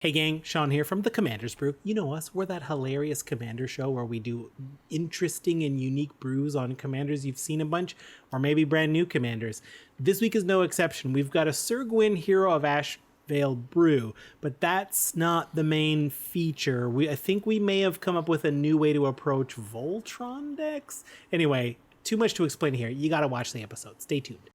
Hey gang, Sean here from the Commander's Brew. You know us, we're that hilarious Commander show where we do interesting and unique brews on commanders you've seen a bunch, or maybe brand new commanders. This week is no exception. We've got a Syr Gwyn Hero of Ashvale brew, but that's not the main feature. I think we may have come up with a new way to approach Voltron decks. Anyway, too much to explain here. You gotta watch the episode. Stay tuned.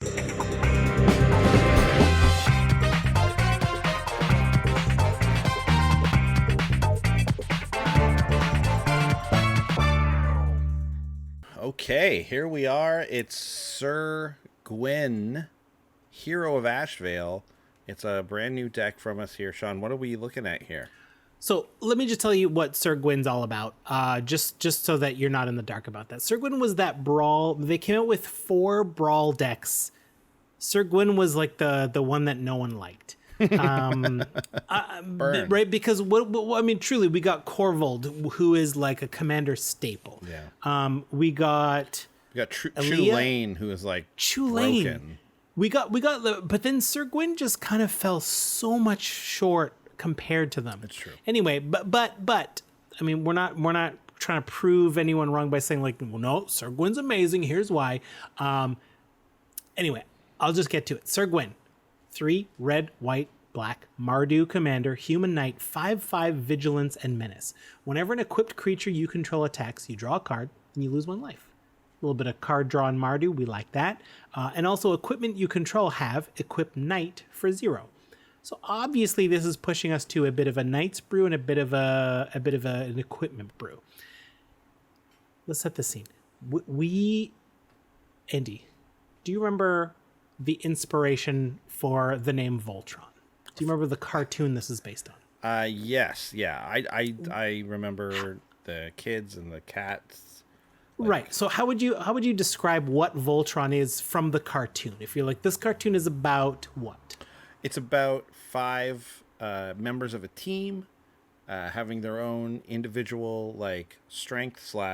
Okay, here we are. It's Syr Gwyn, Hero of Ashvale. It's a brand new deck from us here. Sean, what are we looking at here? So let me just tell you what Syr Gwyn's all about, just so that you're not in the dark about that. Syr Gwyn was that brawl. They came out with 4 brawl decks. Syr Gwyn was like the one that no one liked. Right, because I mean, truly, we got Corvold, who is like a commander staple. Yeah. We got Chulane, who is like broken. We got but then Syr Gwyn just kind of fell so much short compared to them. That's true. Anyway, but I mean, we're not trying to prove anyone wrong by saying like, well, no, Syr Gwyn's amazing. Here's why. Anyway, I'll just get to it. Syr Gwyn. 3 red, white, black, Mardu commander, human knight, 5/5 vigilance and menace. Whenever an equipped creature you control attacks, you draw a card and you lose 1 life. A little bit of card draw in Mardu, we like that. And also equipment you control have equip knight for 0. So obviously this is pushing us to a bit of a knight's brew and a bit of an equipment brew. Let's set the scene. Andy, do you remember the inspiration for the name Voltron? Do you remember the cartoon this is based on? Yes, yeah. I remember the kids and the cats. Right. So how would you describe what Voltron is from the cartoon? If you're like, this cartoon is about what? It's about 5 members of a team having their own individual like strength /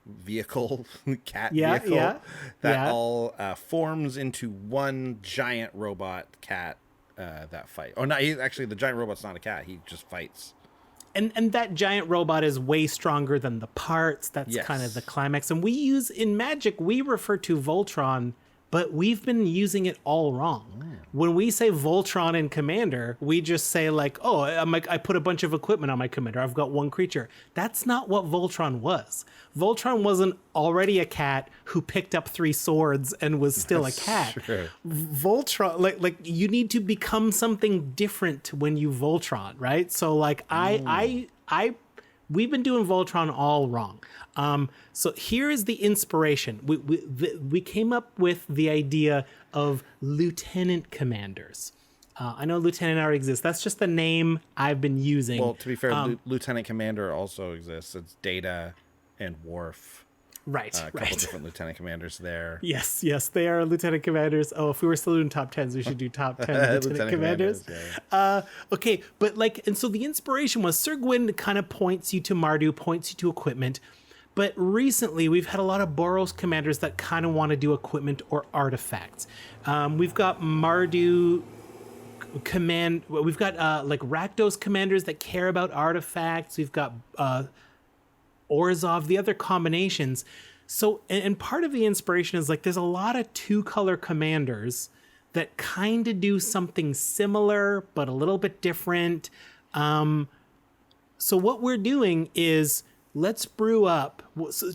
vehicle, vehicle that all forms into one giant robot cat that fight. Oh, no, actually the giant robot's not a cat. He just fights. And that giant robot is way stronger than the parts. That's kind of the climax. And in Magic, we refer to Voltron, but we've been using it all wrong. When we say Voltron in Commander, we just say like, oh, I put a bunch of equipment on my Commander. I've got 1 creature. That's not what Voltron was. Voltron wasn't already a cat who picked up 3 swords and was still a cat. Sure. Voltron, like you need to become something different when you Voltron, right? So like we've been doing Voltron all wrong. So here is the inspiration. We came up with the idea of lieutenant commanders. I know lieutenant already exists. That's just the name I've been using. Well, to be fair, lieutenant commander also exists. It's Data and Worf. Right, a couple different lieutenant commanders there. Yes, they are lieutenant commanders. Oh, if we were still doing top 10s, we should do top 10 lieutenant commanders. Yeah. Okay, but and so the inspiration was Syr Gwyn kind of points you to Mardu, points you to equipment. But recently, we've had a lot of Boros commanders that kind of want to do equipment or artifacts. We've got Mardu command. We've got like Rakdos commanders that care about artifacts. We've got Orzhov, the other combinations. So, and part of the inspiration is like there's a lot of 2-color commanders that kind of do something similar but a little bit different. So what we're doing is let's brew up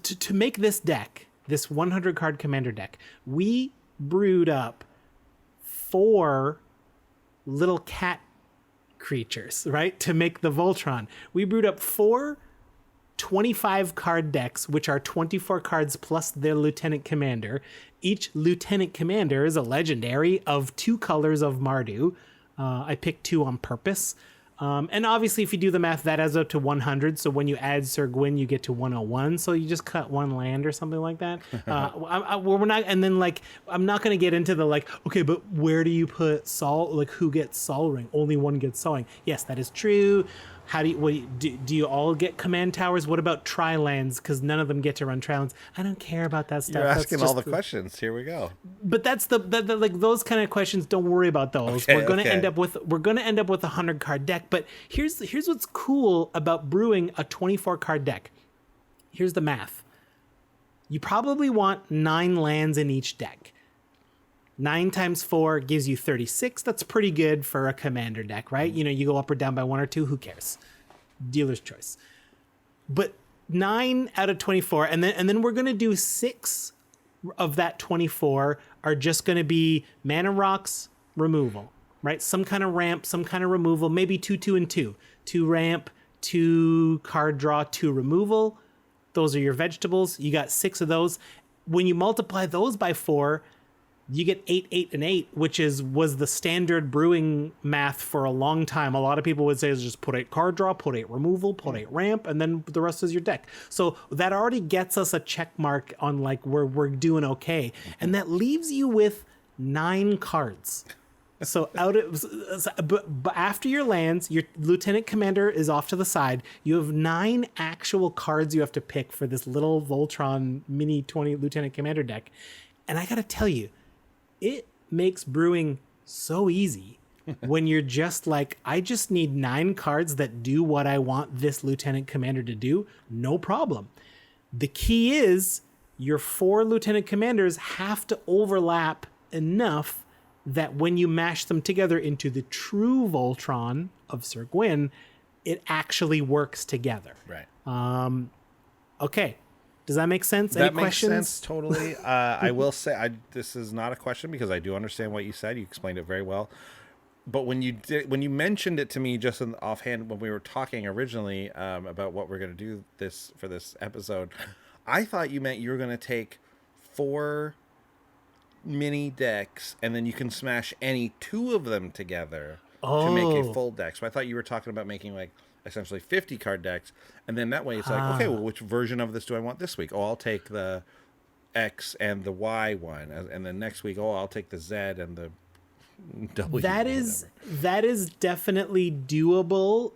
to make this deck, this 100 card commander deck. We brewed up 4 little cat creatures, right? To make the Voltron. We brewed up 4 25 card decks, which are 24 cards plus their lieutenant commander. Each lieutenant commander is a legendary of 2 colors of Mardu. I picked 2 on purpose. And obviously, if you do the math, that adds up to 100. So when you add Syr Gwyn, you get to 101. So you just cut 1 land or something like that. We're not, and then like I'm not going to get into the like, okay, but where do you put Sol? Like who gets Sol Ring? Only 1 gets Sol Ring. Yes, that is true. How do you all get command towers? What about tri-lands? Because none of them get to run tri-lands. I don't care about that stuff. You're asking all the questions. Here we go. But that's the like those kind of questions. Don't worry about those. Okay, we're gonna end up with a 100 card deck. But here's what's cool about brewing a 24 card deck. Here's the math. You probably want 9 lands in each deck. 9 times 4 gives you 36. That's pretty good for a commander deck, right? You know, you go up or down by 1 or 2, who cares? Dealer's choice. But 9 out of 24, and then we're going to do 6 of that 24 are just going to be mana rocks removal, right? Some kind of ramp, some kind of removal, maybe 2, 2, and 2. 2 ramp, 2 card draw, 2 removal. Those are your vegetables. You got 6 of those. When you multiply those by 4, you get 8, 8, and 8, which was the standard brewing math for a long time. A lot of people would say is just put 8 card draw, put 8 removal, put 8 ramp, and then the rest is your deck. So that already gets us a check mark on like we're doing okay. And that leaves you with 9 cards. So but after your lands, your lieutenant commander is off to the side. You have 9 actual cards you have to pick for this little Voltron mini 20 lieutenant commander deck. And I got to tell you, it makes brewing so easy when you're just like, I just need 9 cards that do what I want this lieutenant commander to do. No problem. The key is your 4 lieutenant commanders have to overlap enough that when you mash them together into the true Voltron of Syr Gwyn, it actually works together. Right. Okay. Does that make sense? That Any makes questions? sense, totally. I will say, this is not a question because I do understand what you said. You explained it very well. But when you mentioned it to me just in offhand when we were talking originally about what we're going to do for this episode, I thought you meant you were going to take 4 mini decks and then you can smash any 2 of them together to make a full deck. So I thought you were talking about making like essentially 50 card decks, and then that way it's like, okay, well, which version of this do I want this week? Oh, I'll take the X and the Y one, and then next week, oh, I'll take the Z and the W. That is definitely doable.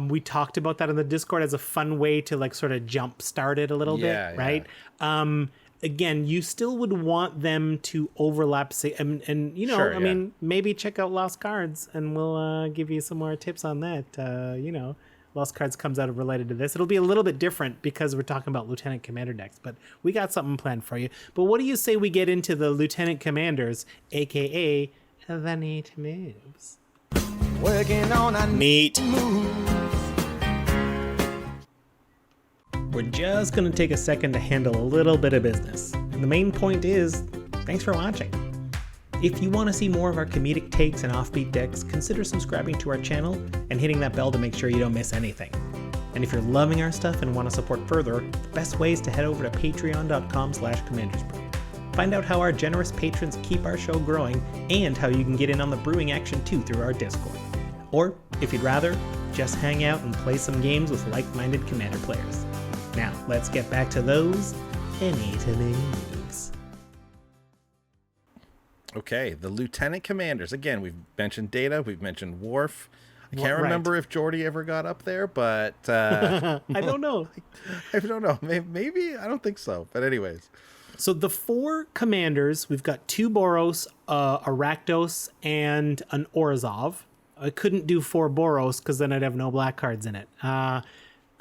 We talked about that in the Discord as a fun way to like sort of jump start it a little bit, right? Yeah. Again, you still would want them to overlap, and you know, Sure, I mean, maybe check out Lost Cards, and we'll give you some more tips on that. You know, Lost Cards comes out related to this. It'll be a little bit different because we're talking about Lieutenant Commander decks, but we got something planned for you. But what do you say we get into the Lieutenant Commanders, aka the neat moves? Working on a neat moves. We're just going to take a second to handle a little bit of business. And the main point is, thanks for watching. If you want to see more of our comedic takes and offbeat decks, consider subscribing to our channel and hitting that bell to make sure you don't miss anything. And if you're loving our stuff and want to support further, the best way is to head over to patreon.com/commandersbrew. Find out how our generous patrons keep our show growing and how you can get in on the brewing action too through our Discord. Or, if you'd rather, just hang out and play some games with like-minded Commander players. Now, let's get back to those neat moves. Okay, the Lieutenant Commanders. Again, we've mentioned Data, we've mentioned Worf. I can't remember if Geordie ever got up there, but... I don't know. I don't know. Maybe, I don't think so. But anyways. So the 4 commanders, we've got 2 Boros, a Rakdos, and an Orzhov. I couldn't do 4 Boros because then I'd have no black cards in it.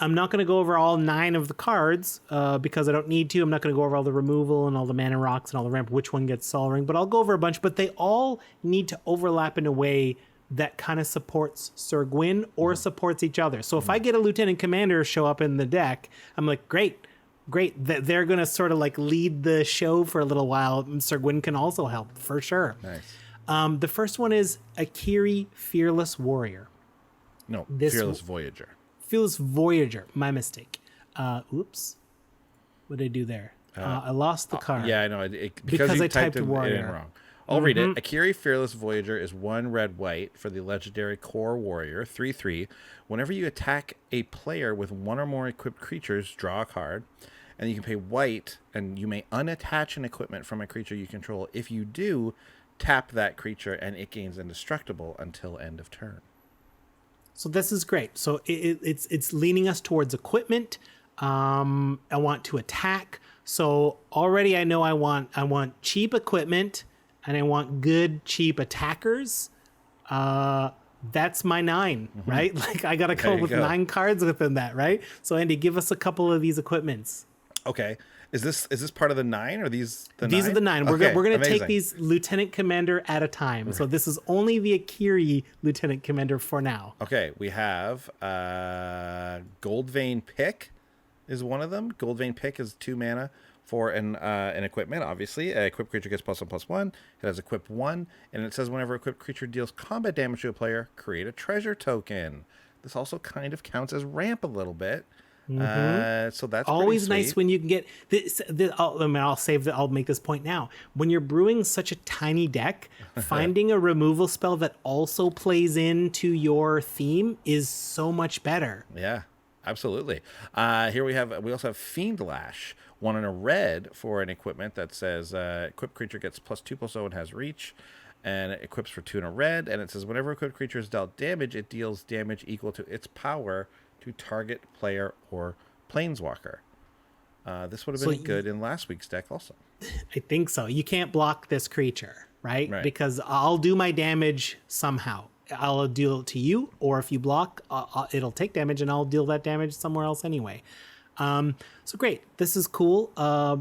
I'm not going to go over all 9 of the cards because I don't need to. I'm not going to go over all the removal and all the mana rocks and all the ramp, which one gets Sol Ring, but I'll go over a bunch. But they all need to overlap in a way that kind of supports Syr Gwyn or supports each other. So if I get a Lieutenant Commander show up in the deck, I'm like, great. They're going to sort of like lead the show for a little while. And Syr Gwyn can also help for sure. Nice. The first one is a Kiri Fearless Warrior. No, Fearless Voyager. Fearless Voyager, my mistake. Oops. What did I do there? I lost the card. Yeah, I know. Because I you typed it in Warrior. wrong. I'll read it. Akiri Fearless Voyager is 1 red-white for the legendary Core Warrior, 3/3. Whenever you attack a player with 1 or more equipped creatures, draw a card. And you can pay white, and you may unattach an equipment from a creature you control. If you do, tap that creature, and it gains indestructible until end of turn. So this is great. So it's leaning us towards equipment. I want to attack. So already I know I want cheap equipment and I want good cheap attackers. That's my 9, right? Like I got to come up with go. 9 cards within that, right? So Andy, give us a couple of these equipments. Okay. Is this part of the 9 or these the These 9? are the 9. We're Okay, going to amazing. take these Lieutenant Commander at a time. So this is only the Kiri Lieutenant Commander for now. Okay, we have Gold Vein Pick is one of them. Gold Vein Pick is 2 mana for an equipment, obviously. An equipped creature gets +1/+1. It has equip 1, and it says whenever equipped creature deals combat damage to a player, create a treasure token. This also kind of counts as ramp a little bit. So that's Always pretty nice sweet. when you can get this. I'll make this point now. When you're brewing such a tiny deck, finding a removal spell that also plays into your theme is so much better. Yeah, absolutely. Here we also have Fiend Lash, 1 and a red for an equipment that says equipped creature gets +2/+0 and has reach, and it equips for 2 and a red, and it says whenever equipped creature is dealt damage, it deals damage equal to its power to target player or planeswalker. This would have been good in last week's deck also. I think so. You can't block this creature, right? Right. Because I'll do my damage somehow. I'll deal it to you, or if you block, it'll take damage, and I'll deal that damage somewhere else anyway. So great. This is cool.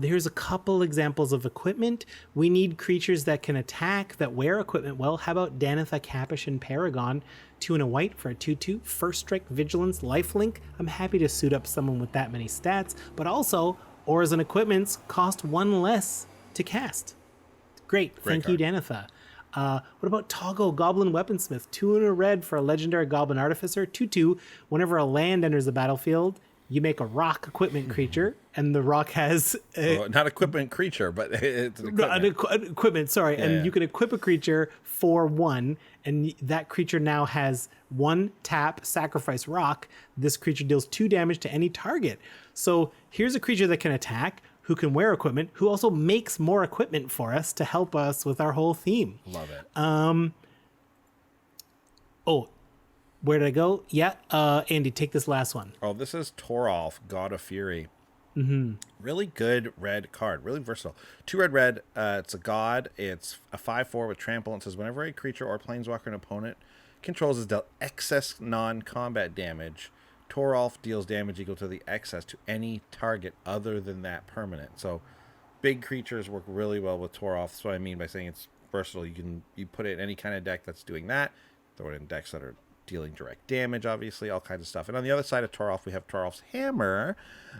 Here's a couple examples of equipment. We need creatures that can attack, that wear equipment well. How about Danitha, Capuchin, Paragon? 2 and a white for a 2/2. First strike, vigilance, lifelink. I'm happy to suit up someone with that many stats, but also auras and equipments cost 1 less to cast. Great. Thank you, Danitha. What about Toggo, Goblin Weaponsmith? 2 and a red for a legendary Goblin Artificer. 2/2. Whenever a land enters the battlefield, you make a rock equipment creature, and the rock has Not equipment creature, but it's an equipment. equipment. Sorry, Yeah. and you can equip a creature for 1, and that creature now has 1 tap, sacrifice rock. This creature deals 2 damage to any target. So here's a creature that can attack, who can wear equipment, who also makes more equipment for us to help us with our whole theme. Love it. Where did I go? Yeah, Andy, take this last one. Oh, this is Toralf, God of Fury. Mm-hmm. Really good red card. Really versatile. 2 red. It's a god. It's a 5/4 with trample. And it says whenever a creature or planeswalker an opponent controls is dealt excess non-combat damage, Toralf deals damage equal to the excess to any target other than that permanent. So big creatures work really well with Toralf. That's what I mean by saying it's versatile. You put it in any kind of deck that's doing that. Throw it in decks that are dealing direct damage, obviously, all kinds of stuff. And on the other side of Toralf, we have Toralf's Hammer,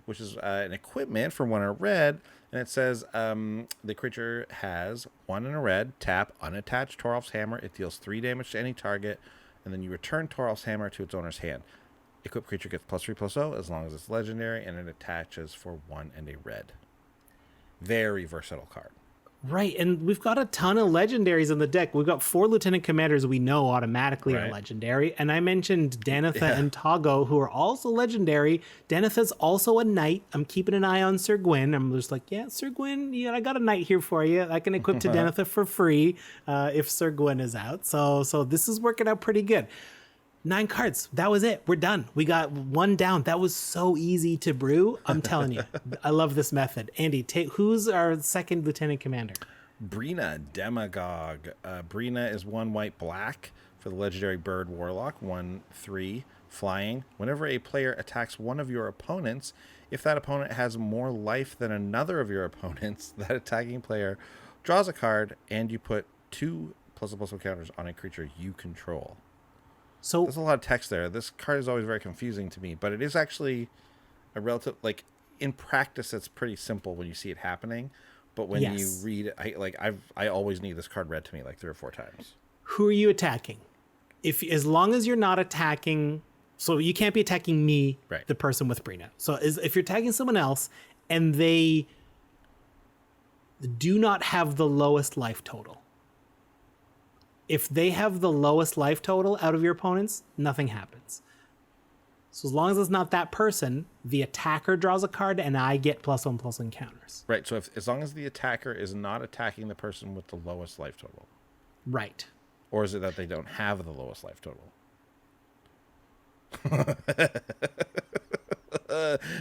which is an equipment for 1 in a red. And it says the creature has 1 in a red, tap, unattached Toralf's Hammer. It deals 3 damage to any target. And then you return Toralf's Hammer to its owner's hand. Equipped creature gets +3/+0 as long as it's legendary, and it attaches for 1 and a red. Very versatile card. Right, and we've got a ton of legendaries in the deck. We've got 4 Lieutenant Commanders we know automatically are Right. legendary, and I mentioned Danitha and Toggo, who are also legendary. Danitha's also a knight. I'm keeping an eye on Syr Gwyn. I'm just like, yeah, Syr Gwyn, yeah, I got a knight here for you. I can equip to Danitha for free if Syr Gwyn is out. So this is working out pretty good. 9 cards. That was it. We're done. We got 1 down. That was so easy to brew. I'm telling you. I love this method. Andy, who's our second Lieutenant Commander? Brina, Demagogue. Brina is 1 white black for the legendary bird warlock. 1/3 flying. Whenever a player attacks one of your opponents, if that opponent has more life than another of your opponents, that attacking player draws a card, and you put 2 +++ counters on a creature you control. So There's a lot of text there. This card is always very confusing to me, but it is actually a relative, like, in practice, it's pretty simple when you see it happening. But when you Yes. read it, I always need this card read to me like 3 or 4 times. who are you attacking? As long as you're not attacking, so you can't be attacking me, Right. the person with Brina. So if you're attacking someone else and they do not have the lowest life total, if they have the lowest life total out of your opponents, nothing happens. So as long as it's not that person, the attacker draws a card and I get +1/+1 counters. Right, so as long as the attacker is not attacking the person with the lowest life total. Right. Or is it that they don't have the lowest life total?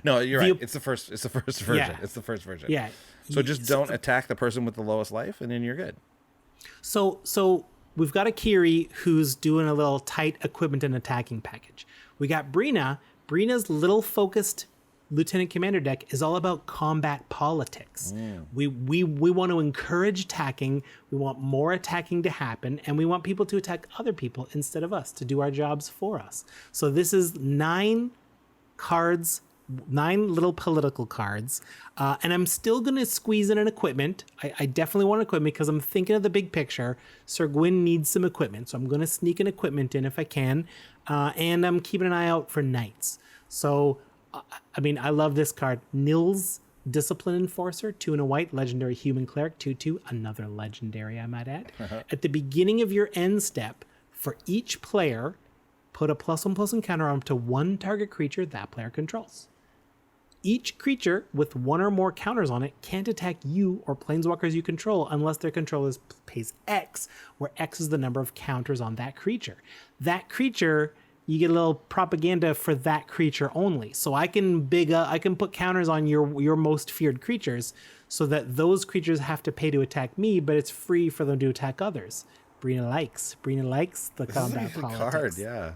No, you're right. It's the first version. Yeah. It's the first version. Yeah. So just don't attack the person with the lowest life, and then you're good. So we've got a Kiri who's doing a little tight equipment and attacking package. We got Brina. Brina's little focused Lieutenant Commander deck is all about combat politics. We want to encourage attacking. We want more attacking to happen, and we want people to attack other people instead of us, to do our jobs for us. So this is 9 cards, 9 little political cards, and I'm still going to squeeze in an equipment. I definitely want equipment because I'm thinking of the big picture. Syr Gwyn needs some equipment, so I'm going to sneak an equipment in if I can, and I'm keeping an eye out for knights. So, I mean, I love this card. Nils, Discipline Enforcer, 2 and a white, legendary human cleric, 2/2, another legendary, I might add. At the beginning of your end step, for each player, put a +1/+1 counter on to 1 target creature that player controls. Each creature with 1 or more counters on it can't attack you or planeswalkers you control unless their controller pays X, where X is the number of counters on that creature. That creature, you get a little propaganda for that creature only. So I can put counters on your most feared creatures so that those creatures have to pay to attack me, but it's free for them to attack others. Brina likes the combat politics. Card, yeah.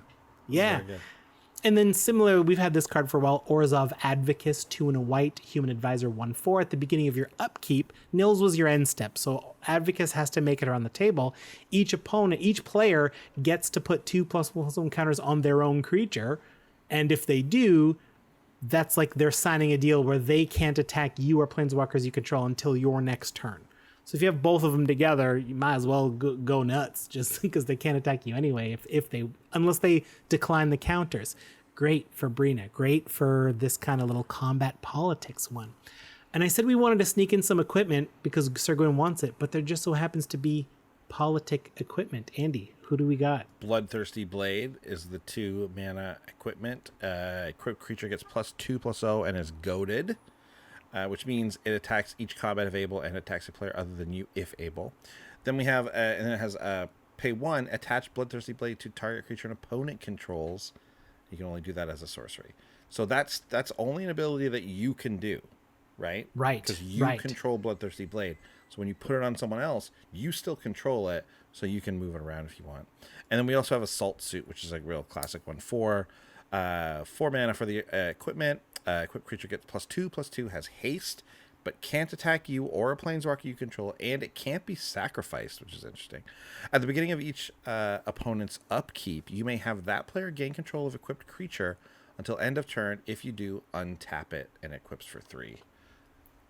Yeah. And then similar, we've had this card for a while, Orzhov Advocus, 2 and a white, Human Advisor 1/4. At the beginning of your upkeep, Nils was your end step. So Advocus has to make it around the table. Each player gets to put 2 +1/+1 counters on their own creature. And if they do, that's like they're signing a deal where they can't attack you or planeswalkers you control until your next turn. So if you have both of them together, you might as well go nuts, just because they can't attack you anyway unless they decline the counters. Great for Brina. Great for this kind of little combat politics one. And I said we wanted to sneak in some equipment because Syr Gwyn wants it, but there just so happens to be politic equipment. Andy, who do we got? Bloodthirsty Blade is the 2 mana equipment. Equipped creature gets +2/+0 and is goaded. Which means it attacks each combat if able and attacks a player other than you if able. Then we have, and then it has pay 1, attach Bloodthirsty Blade to target creature an opponent controls. You can only do that as a sorcery. So that's only an ability that you can do, right? Right. Because you control Bloodthirsty Blade. So when you put it on someone else, you still control it, so you can move it around if you want. And then we also have Assault Suit, which is like real classic one. 4 mana for the equipment. Equipped creature gets +2/+2, has haste, but can't attack you or a planeswalker you control, and it can't be sacrificed, which is interesting. At the beginning of each opponent's upkeep, you may have that player gain control of equipped creature until end of turn. If you do, untap it, and it equips for 3.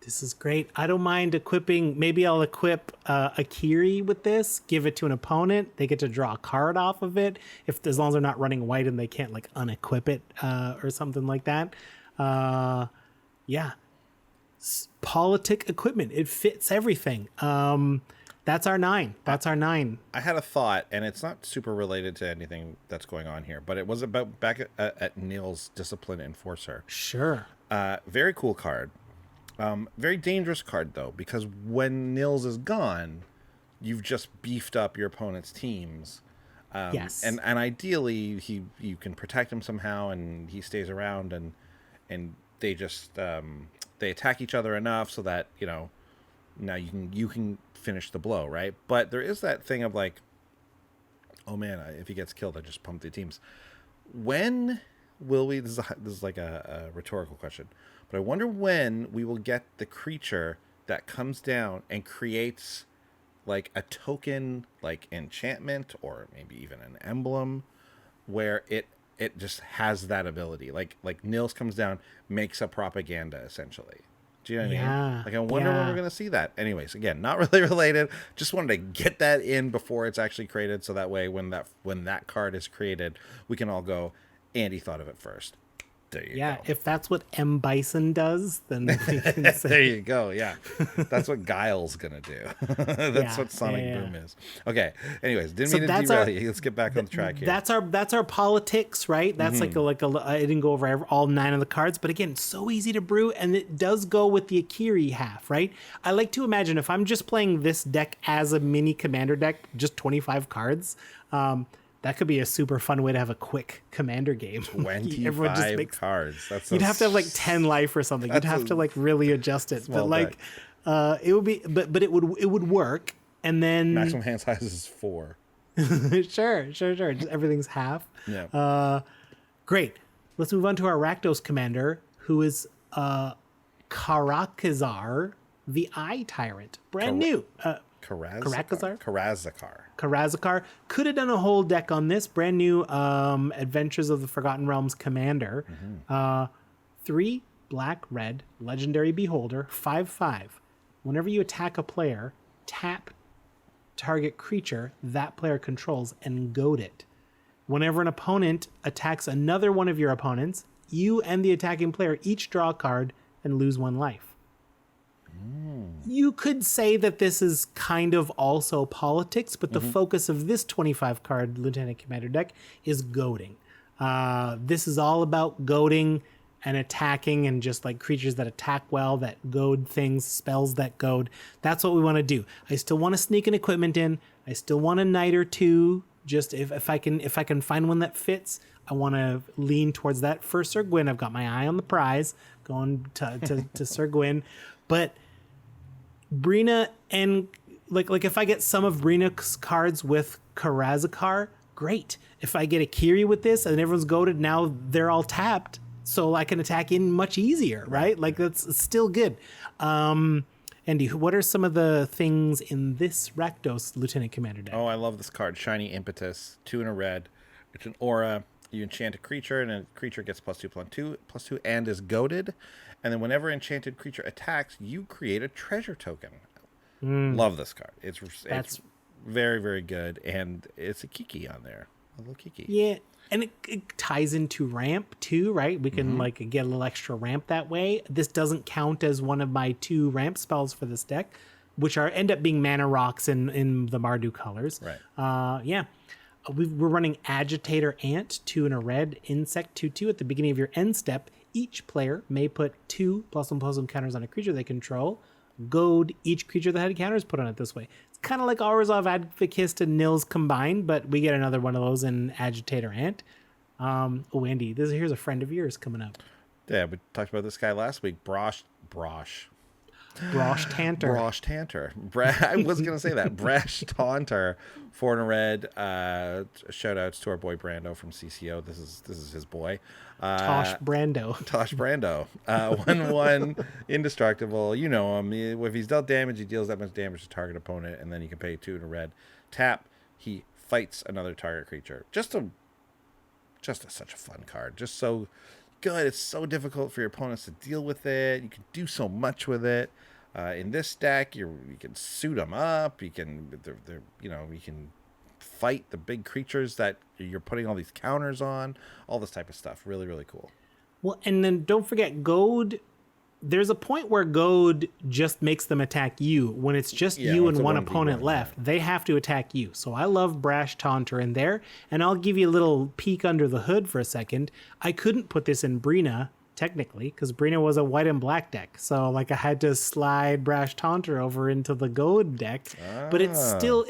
This is great. I don't mind equipping. Maybe I'll equip a Kiri with this, give it to an opponent. They get to draw a card off of it, as long as they're not running white and they can't like unequip it or something like that. Yeah. Politic equipment. It fits everything. That's our 9. I had a thought, and it's not super related to anything that's going on here, but it was about back at Nils, Discipline Enforcer. Sure. Very cool card. Very dangerous card, though, because when Nils is gone, you've just beefed up your opponent's teams. Yes. And ideally, you can protect him somehow, and he stays around, and they just they attack each other enough so that now you can finish the blow, right? But there is that thing of like, oh man, if he gets killed, I just pump the teams. When will we? This is like a rhetorical question, but I wonder when we will get the creature that comes down and creates like a token, like enchantment or maybe even an emblem, where it just has that ability. Like Nils comes down, makes a propaganda essentially. Do you know what I mean? Like I wonder when we're going to see that. Anyways, again, not really related. Just wanted to get that in before it's actually created, so that way when that card is created, we can all go, Andy thought of it first. There you go. If that's what M. Bison does, then we can say... There you go, yeah. That's what Guile's going to do. That's what Sonic Boom is. Okay, anyways, didn't mean to derail you. Let's get back on the track here. That's our politics, right? That's I didn't go over all 9 of the cards, but again, so easy to brew, and it does go with the Kiri half, right? I like to imagine if I'm just playing this deck as a mini commander deck, just 25 cards, that could be a super fun way to have a quick commander game. 25 cards. You'd have to have like 10 life or something. You'd have to like really adjust it. But like, it would be, but it would work. And then maximum hand size is 4. Sure. Just everything's half. Yeah. Great. Let's move on to our Rakdos commander, who is Karakazar, the Eye Tyrant. Brand new. Karazakar. Could have done a whole deck on this. Brand new Adventures of the Forgotten Realms commander. 3 black, red, legendary beholder, 5/5. Whenever you attack a player, tap target creature that player controls and goad it. Whenever an opponent attacks another one of your opponents, you and the attacking player each draw a card and lose 1 life. You could say that this is kind of also politics, but the focus of this 25 card Lieutenant Commander deck is goading. This is all about goading and attacking and just like creatures that attack well, that goad things, spells that goad. That's what we want to do. I still want to sneak an equipment in. I still want a knight or two. Just if I can find one that fits, I want to lean towards that. For Syr Gwyn, I've got my eye on the prize, going to Syr Gwyn. But Brina and like if I get some of Brina's cards with Karazakar, great. If I get a Kiri with this and everyone's goaded, now they're all tapped, so I can attack in much easier, right? Like that's still good. Andy, what are some of the things in this Rakdos Lieutenant Commander deck? Oh, I love this card, Shiny Impetus, 2 and a red. It's an aura. You enchant a creature, and a creature gets +2/+2, and is goaded. And then whenever enchanted creature attacks, you create a treasure token. Love this card. It's very, very good, and it's a Kiki on there. A little Kiki. Yeah, and it ties into ramp too, right? We can like get a little extra ramp that way. This doesn't count as one of my 2 ramp spells for this deck, which end up being mana rocks in the Mardu colors. Right. Yeah. We're running Agitator Ant, 2 and a red, Insect 2/2. At the beginning of your end step, each player may put 2 +1/+1 counters on a creature they control. Goad each creature that had counters put on it this way. It's kind of like Orzhov, Advocist, and Nils combined, but we get another one of those in Agitator Ant. Andy, here's a friend of yours coming up. Yeah, we talked about this guy last week, Brosh Tanter. I was going to say that. Brash Taunter, 4 and a red. Shout outs to our boy Brando from CCO. This is his boy. Tosh Brando. 1/1, indestructible. You know him. If he's dealt damage, he deals that much damage to target opponent, and then you can pay 2 and a red. Tap, he fights another target creature. Such a fun card. Just so good. It's so difficult for your opponents to deal with it. You can do so much with it. In this deck, you can suit them up. You can, you can fight the big creatures that you're putting all these counters on. All this type of stuff. Really, really cool. Well, and then don't forget goad. There's a point where goad just makes them attack you. When it's just you and one opponent left, they have to attack you. So I love Brash Taunter in there. And I'll give you a little peek under the hood for a second. I couldn't put this in Brina, technically, because Brina was a white and black deck. So I had to slide Brash Taunter over into the goad deck. But it's still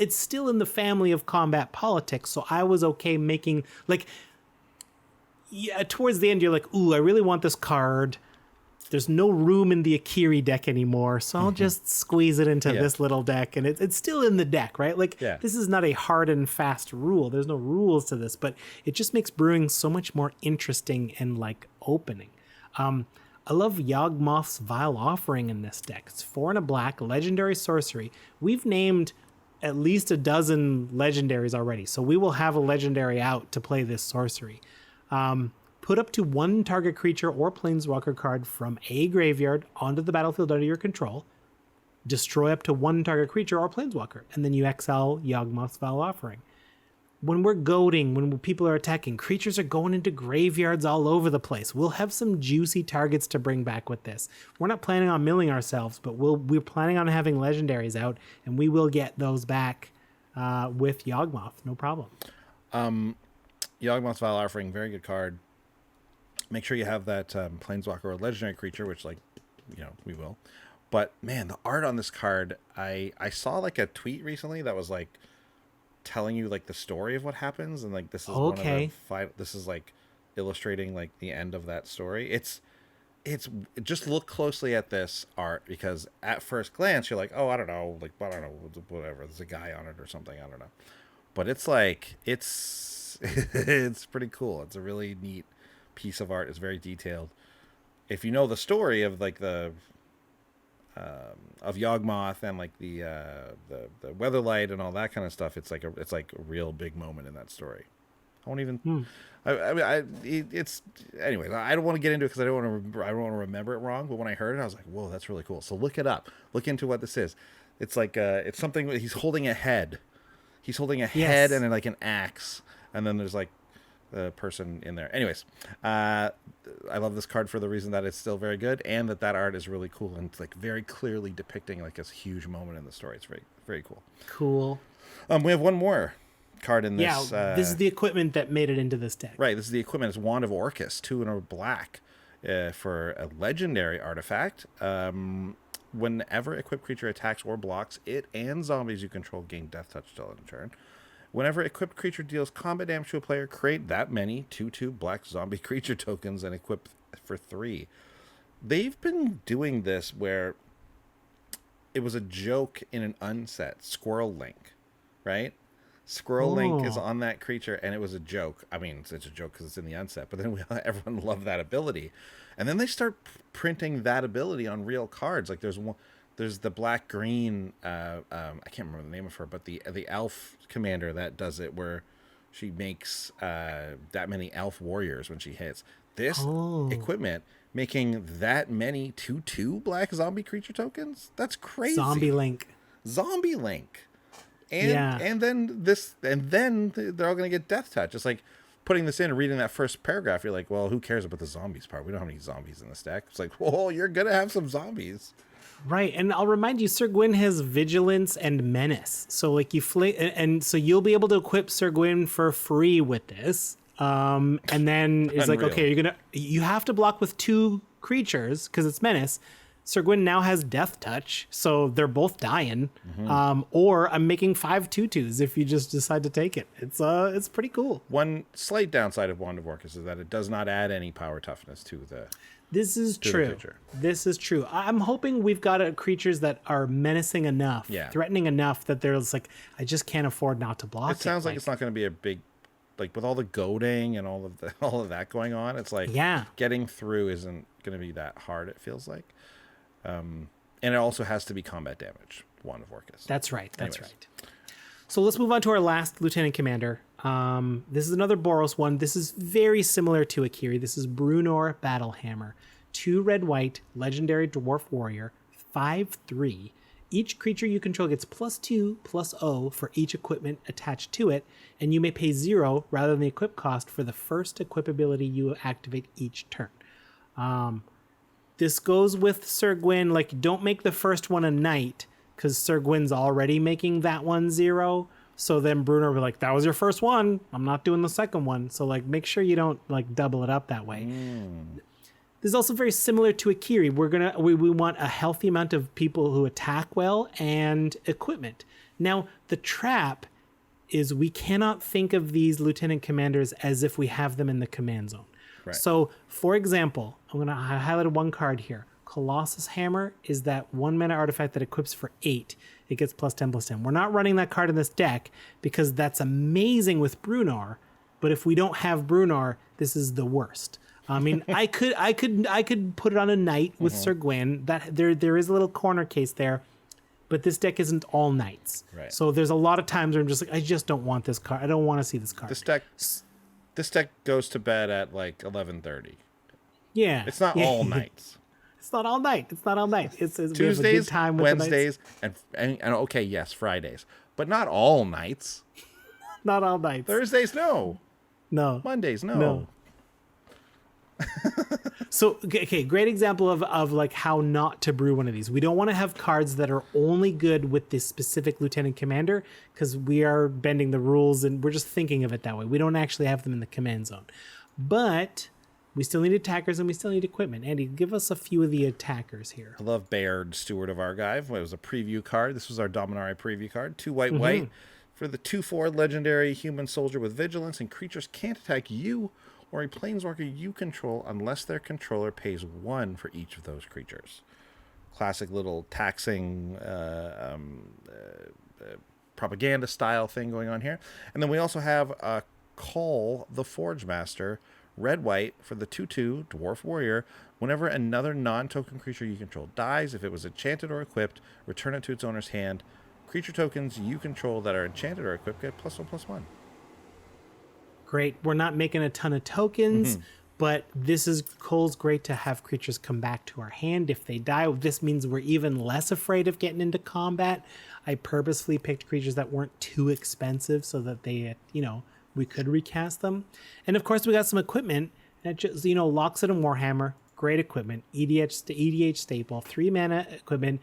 in the family of combat politics. So I was okay making towards the end you're like, ooh, I really want this card. There's no room in the Kiri deck anymore, so I'll just squeeze it into this little deck, and it's still in the deck, right? This is not a hard and fast rule. There's no rules to this, but it just makes brewing so much more interesting and opening. I love Yawgmoth's Vile Offering in this deck. It's 4 and a black, legendary sorcery. We've named at least a dozen legendaries already, so we will have a legendary out to play this sorcery. Put up to 1 target creature or planeswalker card from a graveyard onto the battlefield under your control. Destroy up to 1 target creature or planeswalker, and then you exile Yawgmoth's Vile Offering. When we're goading, when people are attacking, creatures are going into graveyards all over the place. We'll have some juicy targets to bring back with this. We're not planning on milling ourselves, but we're planning on having legendaries out, and we will get those back with Yawgmoth, no problem. Yawgmoth's Vile Offering, very good card. Make sure you have that planeswalker or legendary creature, which we will. But man, the art on this card, I saw a tweet recently that was telling you the story of what happens, and this is one of the this is illustrating the end of that story. It's just look closely at this art, because at first glance you're like, oh, I don't know, whatever, there's a guy on it or something, I don't know. but it's like it's it's pretty cool. It's a really neat piece of art. It's very detailed. If you know the story of like the of Yawgmoth and like the Weatherlight and all that kind of stuff, it's like a real big moment in that story. I won't even. It's anyway. I don't want to get into it because I don't want to remember it wrong. But when I heard it, I was like, "Whoa, that's really cool." So look it up. Look into what this is. It's like it's something. He's holding a head. He's holding a head and like an axe, and then there's like the person in there. Anyways, I love this card for the reason that it's still very good, and that art is really cool and it's like very clearly depicting like this huge moment in the story. It's very, very cool. Cool. We have one more card in this. Yeah, this is the equipment that made it into this deck. Right, this is the equipment. It's Wand of Orcus, 2 in a black, for a legendary artifact. Whenever equipped creature attacks or blocks, it and zombies you control gain Death Touch till end of turn. Whenever equipped creature deals combat damage to a player, create that many 2/2 black zombie creature tokens and equip for 3. They've been doing this where it was a joke in an unset, Squirrel Link, right? Squirrel Link is on that creature, and it was a joke. I mean, it's a joke because it's in the unset, but then everyone loved that ability. And then they start printing that ability on real cards. Like there's the black-green, I can't remember the name of her, but the elf commander that does it, where she makes that many elf warriors when she hits. This equipment making that many 2/2 black zombie creature tokens? That's crazy. Zombie Link. And then they're all going to get Death Touch. It's like putting this in and reading that first paragraph. You're like, well, who cares about the zombies part? We don't have any zombies in this deck. It's like, whoa, you're going to have some zombies. Right, and I'll remind you, Syr Gwyn has Vigilance and Menace. So like and so you'll be able to equip Syr Gwyn for free with this. And then it's like, okay, you have to block with 2 creatures because it's Menace. Syr Gwyn now has Death Touch, so they're both dying. Or I'm making 5 2/2s if you just decide to take it. It's pretty cool. One slight downside of Wand of Orcus is that it does not add any power toughness to the. This is true. This is true. I'm hoping we've got creatures that are menacing enough, threatening enough that there's like, I just can't afford not to block it. It sounds like it's not going to be a big, like with all the goading and all of that going on. It's like getting through isn't going to be that hard. It feels like. And it also has to be combat damage, Wand of Orcus. That's right. That's right. So let's move on to our last Lieutenant Commander. This is another Boros one. This is very similar to a Kiri. This is Brunor Battlehammer. 2 red-white, legendary dwarf warrior, 5/3. Each creature you control gets +2/+0 for each equipment attached to it, and you may pay 0 rather than the equip cost for the first equip ability you activate each turn. This goes with Syr Gwyn, like don't make the first one a knight because Syr Gwyn's already making that one 0. So then Brunor will be like, that was your first one. I'm not doing the second one. So like make sure you don't like double it up that way. This is also very similar to a Kiri. We want a healthy amount of people who attack well and equipment. Now the trap is we cannot think of these lieutenant commanders as if we have them in the command zone. Right. So, for example, I'm going to highlight one card here. Colossus Hammer is that 1 mana artifact that equips for 8. It gets +10/+10. We're not running that card in this deck because that's amazing with Brunor, but if we don't have Brunor, this is the worst. I mean, I could put it on a knight with Syr Gwyn. That there is a little corner case there, but this deck isn't all knights. Right. So there's a lot of times where I'm just like, I just don't want this card. I don't want to see this card. This deck goes to bed at like 11:30. Yeah. It's not all nights. It's not all night. It's Tuesdays, time with Wednesdays, and okay, yes, Fridays. But not all nights. Not all nights. Thursdays, no. No. Mondays, no. So, okay, great example of like how not to brew one of these. We don't want to have cards that are only good with this specific lieutenant commander because we are bending the rules and we're just thinking of it that way. We don't actually have them in the command zone. But we still need attackers and we still need equipment. Andy, give us a few of the attackers here. I love Bayard, Steward of Argive. It was a preview card. This was our Dominaria preview card. 2 white for the 2/4 legendary human soldier with vigilance, and creatures can't attack you or a planeswalker you control unless their controller pays 1 for each of those creatures. Classic little taxing propaganda style thing going on here. And then we also have Call the Forge Master, red white for the 2/2 dwarf warrior. Whenever another non-token creature you control dies, if it was enchanted or equipped, return it to its owner's hand. Creature tokens you control that are enchanted or equipped get +1/+1. Great. We're not making a ton of tokens, but Cole's great to have creatures come back to our hand if they die. This means we're even less afraid of getting into combat. I purposefully picked creatures that weren't too expensive so that they, we could recast them. And of course, we got some equipment that just, Loxodon and Warhammer, great equipment. EDH staple, 3 mana equipment,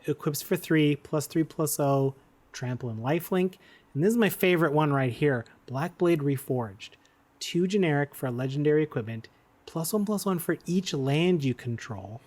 equips for 3, +3/+0, trample and lifelink. And this is my favorite one right here, Blackblade Reforged. 2 generic for legendary equipment, +1/+1 for each land you control.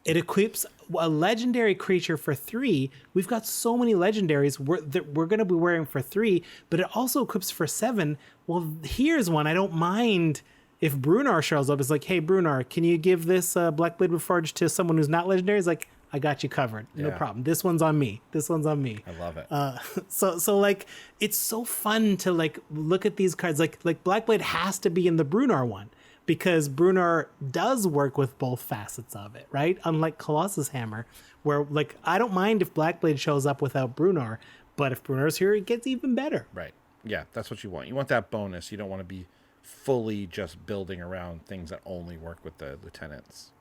It equips a legendary creature for 3. We've got so many legendaries we're going to be wearing for 3, but it also equips for 7. Well, here's one. I don't mind if Brunor shows up. It's like, hey, Brunor, can you give this Blackblade Reforged to someone who's not legendary? It's like, I got you covered. No problem. This one's on me. I love it. So like, it's so fun to like look at these cards. Like Blackblade has to be in the Brunor one, because Brunor does work with both facets of it, right? Unlike Colossus Hammer, where like I don't mind if Blackblade shows up without Brunor, but if Brunor's here, it gets even better. Right. Yeah, that's what you want. You want that bonus. You don't want to be fully just building around things that only work with the lieutenants.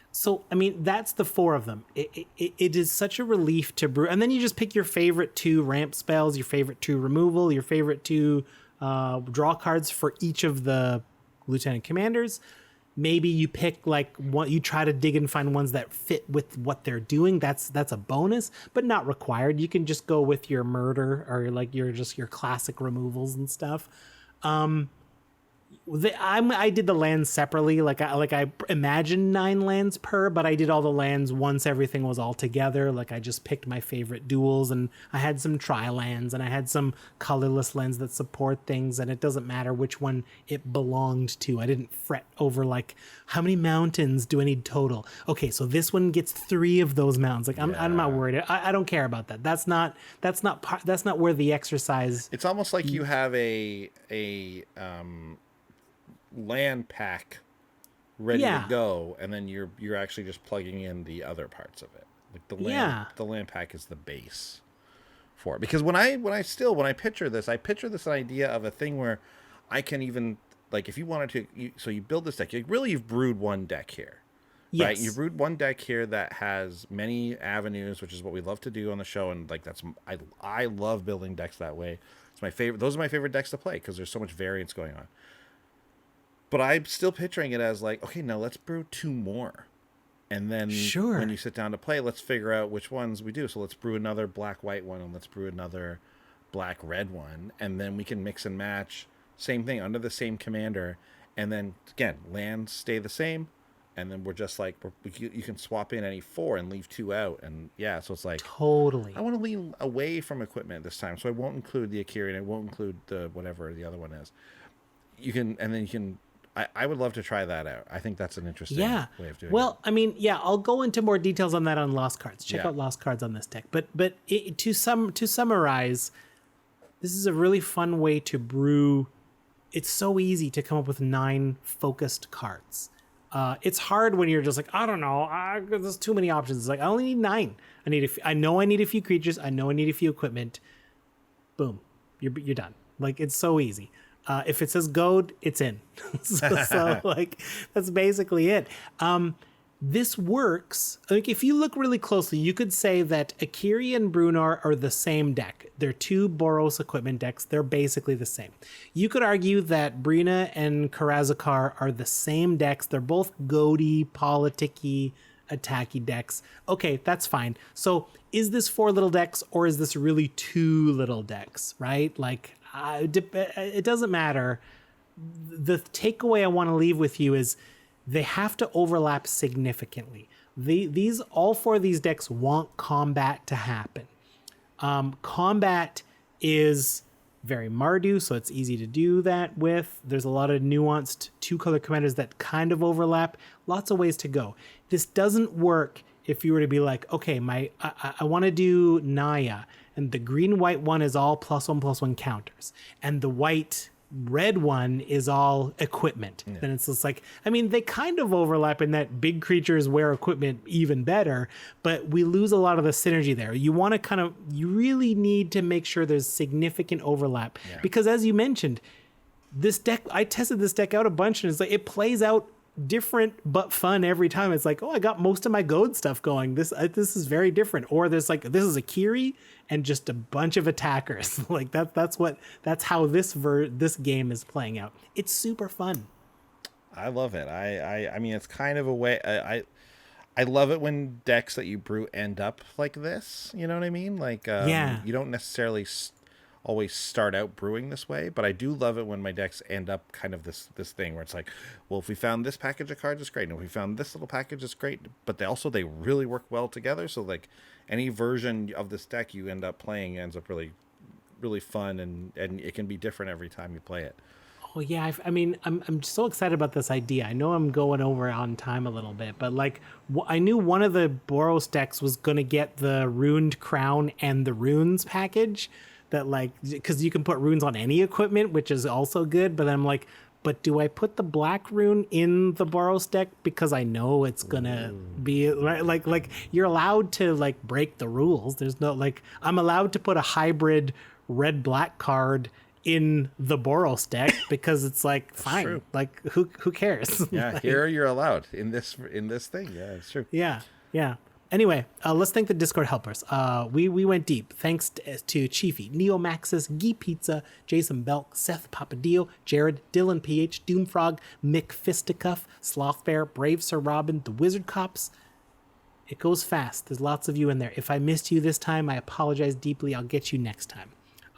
So, I mean, that's the 4 of them. It is such a relief to brew. And then you just pick your favorite 2 ramp spells, your favorite 2 removal, your favorite 2 draw cards for each of the lieutenant commanders. Maybe you pick like one, you try to dig and find ones that fit with what they're doing. That's a bonus, but not required. You can just go with your murder or like your classic removals and stuff. I did the lands separately. Like I imagined 9 lands per, but I did all the lands once everything was all together. Like I just picked my favorite duels, and I had some tri-lands, and I had some colorless lands that support things, and it doesn't matter which one it belonged to. I didn't fret over like, how many mountains do I need total? Okay, so this one gets 3 of those mountains. Like I'm not worried. I don't care about that. That's not where the exercise. It's almost like you have a land pack ready to go, and then you're actually just plugging in the other parts of it. Like the land pack is the base for it. Because when I picture this, I picture this idea of a thing where I can even, like, if you wanted to, so you build this deck. You've brewed one deck here. Yes. Right? You brewed one deck here that has many avenues, which is what we love to do on the show, and like I love building decks that way. It's my favorite. Those are my favorite decks to play because there's so much variance going on. But I'm still picturing it as like, okay, now let's brew 2 more. And then when you sit down to play, let's figure out which ones we do. So let's brew another black-white one, and let's brew another black-red one. And then we can mix and match. Same thing, under the same commander. And then, again, lands stay the same. And then we're just like, you can swap in any 4 and leave 2 out. And yeah, so it's like, totally. I want to lean away from equipment this time. So I won't include the Kiri, and I won't include the whatever the other one is. I would love to try that out. I think that's an interesting way of doing it. Well, I mean, I'll go into more details on that on Lost Cards. Check out Lost Cards on this deck. But to summarize, this is a really fun way to brew. It's so easy to come up with 9 focused cards. It's hard when you're just like, I don't know, there's too many options. It's like, I only need 9. I know I need a few creatures. I know I need a few equipment. Boom, you're done. Like, it's so easy. If it says goad, it's in. so like, that's basically it. This works. Like, if you look really closely, you could say that Kiri and Brunor are the same deck. They're 2 Boros equipment decks. They're basically the same. You could argue that Brina and Karazakar are the same decks. They're both goady, politicky, attacky decks. Okay, that's fine. So is this 4 little decks, or is this really 2 little decks, right? Like, it doesn't matter. The takeaway I want to leave with you is they have to overlap significantly. All 4 of these decks want combat to happen. Combat is very Mardu, so it's easy to do that with. There's a lot of nuanced 2-color commanders that kind of overlap. Lots of ways to go. This doesn't work if you were to be like, okay, I want to do Naya, and the green-white one is all +1/+1 counters, and the white-red one is all equipment. Yeah. Then it's just like, I mean, they kind of overlap in that big creatures wear equipment even better, but we lose a lot of the synergy there. You want to you really need to make sure there's significant overlap, because as you mentioned, this deck, I tested this deck out a bunch, and it's like, it plays out different but fun every time. It's like, oh, I got most of my goad stuff going. This is very different. Or there's like, this is a Kiri and just a bunch of attackers. Like that's how this game is playing out. It's super fun. I love it. I mean, it's kind of a way. I love it when decks that you brew end up like this. You know what I mean? Like, you don't necessarily always start out brewing this way, but I do love it when my decks end up kind of this thing where it's like, well, if we found this package of cards, it's great, and if we found this little package, it's great, but they really work well together. So like any version of this deck you end up playing ends up really, really fun, and it can be different every time you play it. Oh yeah, I mean, I'm so excited about this idea. I know I'm going over on time a little bit, but like, I knew one of the Boros decks was going to get the Runed Crown and the Runes package. That like, because you can put runes on any equipment, which is also good. But then I'm like, but do I put the black rune in the Boros deck because I know it's gonna be like you're allowed to like break the rules. There's no like, I'm allowed to put a hybrid red-black card in the Boros deck because it's like fine. True. Like who cares? Yeah, like, here you're allowed in this thing. Yeah, it's true. Yeah. Anyway, let's thank the Discord helpers. We went deep. Thanks to Chiefy, Neomaxis, Gee Pizza, Jason Belk, Seth Papadillo, Jared, Dylan PH, Doomfrog, Mick Fisticuff, Slothbear, Brave Sir Robin, the Wizard Cops. It goes fast. There's lots of you in there. If I missed you this time, I apologize deeply. I'll get you next time.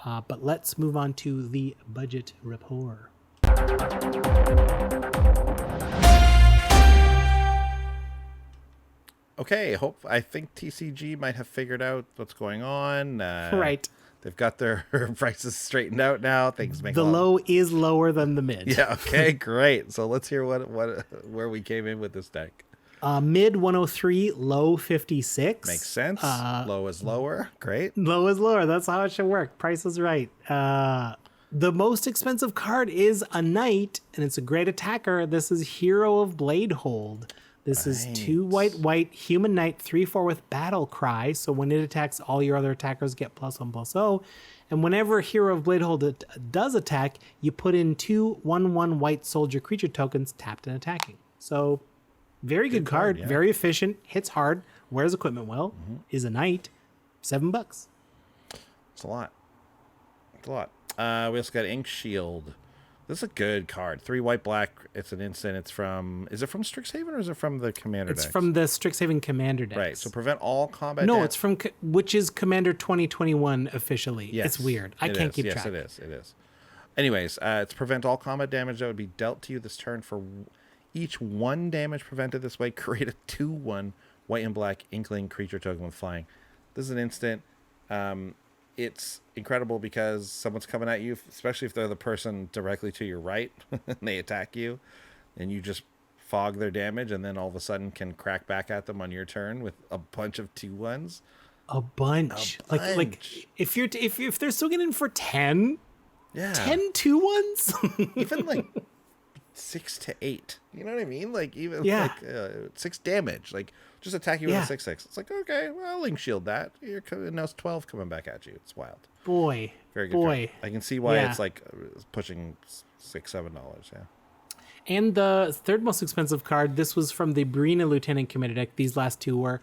But let's move on to the budget report. Okay, I think TCG might have figured out what's going on. Right. They've got their prices straightened out now. Things make the low is lower than the mid. Yeah. Okay. Great. So let's hear where we came in with this deck. Mid 103, low 56. Makes sense. Low is lower. Great. Low is lower. That's how it should work. Price is right. The most expensive card is a knight, and it's a great attacker. This is Hero of Bladehold. This is 2 white human knight 3/4 with battle cry. So when it attacks, all your other attackers get +1/+0. And whenever Hero of Bladehold does attack, you put in 2 1/1 white soldier creature tokens tapped and attacking. So very good card, yeah. Very efficient, hits hard, wears equipment well, is a knight, $7. It's a lot. We also got Ink Shield. This is a good card. 3 white black. It's an instant. Is it from Strixhaven or is it from the Commander decks? It's from the Strixhaven Commander decks. Right. So prevent all combat. No, it's from which is Commander 2021 officially. Yes, it's weird. I can't keep track. Yes, it is. Anyways, it's prevent all combat damage that would be dealt to you this turn. For each 1 damage prevented this way, create a 2/1 white and black Inkling creature token with flying. This is an instant. It's incredible because someone's coming at you, especially if they're the person directly to your right, and they attack you, and you just fog their damage, and then all of a sudden can crack back at them on your turn with a bunch of 2/1s. A bunch. Like if they're swinging in for 10, 10 2/1s, even like 6 to 8. You know what I mean? Like even 6 damage. Like just attack you with a 6/6. It's like, okay, well, Link Shield that. Now it's 12 coming back at you. It's wild. Boy. Very good. Card. I can see why it's like pushing $6-7. Yeah. And the third most expensive card, this was from the Brina Lieutenant Commander deck. These last two were,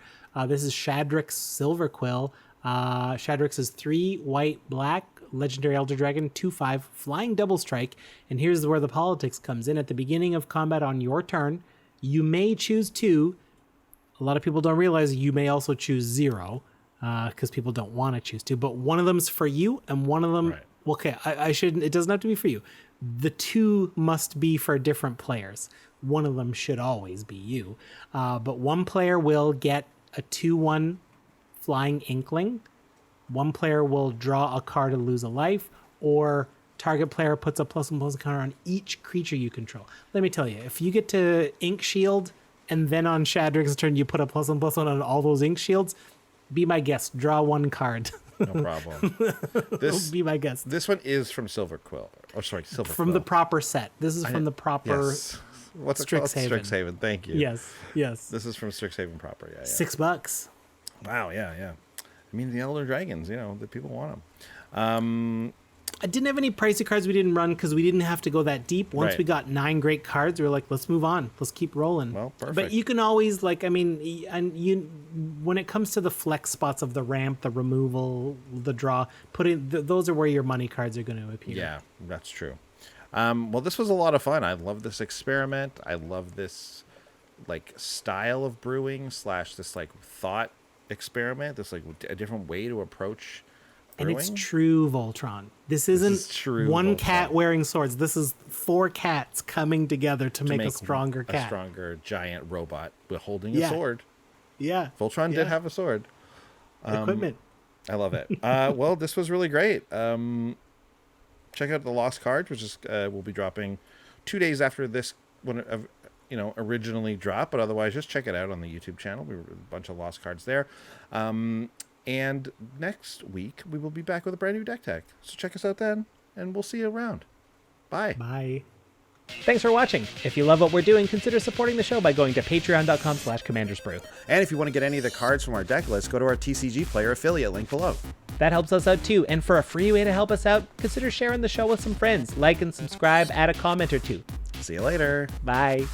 this is Shadrix Silverquill. Shadrix is 3 white, black, Legendary Elder Dragon, 2/5, flying double strike. And here's where the politics comes in. At the beginning of combat on your turn, you may choose 2. A lot of people don't realize you may also choose 0 because people don't want to choose 2. But one of them's for you, and one of them, okay, I shouldn't. It doesn't have to be for you. The 2 must be for different players. One of them should always be you. But one player will get a 2/1 flying Inkling. One player will draw a card and lose a life, or target player puts a +1/+1 counter on each creature you control. Let me tell you, if you get to Ink Shield, and then on Shadrig's turn you put a +1/+1 on all those ink shields, be my guest. Draw one card. No problem. Be my guest. This one is from Silver Quill. Oh, sorry, Silver From Quill. the proper set. This is from the proper Yes. What's it called? Strixhaven. Strixhaven. Thank you. Yes. This is from Strixhaven proper. Yeah. $6. Wow. Yeah. I mean, the Elder Dragons. The people want them. I didn't have any pricey cards we didn't run because we didn't have to go that deep. Once Right. we got 9 great cards, we were like, let's move on. Let's keep rolling. Well, perfect. But you can always when it comes to the flex spots of the ramp, the removal, the draw, those are where your money cards are going to appear. Yeah, that's true. Well, this was a lot of fun. I love this experiment. I love this style of brewing / this thought experiment. This a different way to approach brewing. And it's true Voltron. This isn't true one Voltron. cat wearing swords. This is 4 cats coming together to make a stronger cat. A stronger giant robot holding a sword. Yeah. Voltron did have a sword. Equipment. I love it. Well, this was really great. Check out the Lost Cards, which is will be dropping 2 days after this one originally dropped, but otherwise just check it out on the YouTube channel. We were a bunch of Lost Cards there. And next week we will be back with a brand new deck tech. So check us out then, and we'll see you around. Bye. Bye. Thanks for watching. If you love what we're doing, consider supporting the show by going to patreon.com/commandersbrew. And if you want to get any of the cards from our deck list, go to our TCG Player affiliate link below. That helps us out too, and for a free way to help us out, consider sharing the show with some friends. Like and subscribe, add a comment or two. See you later. Bye.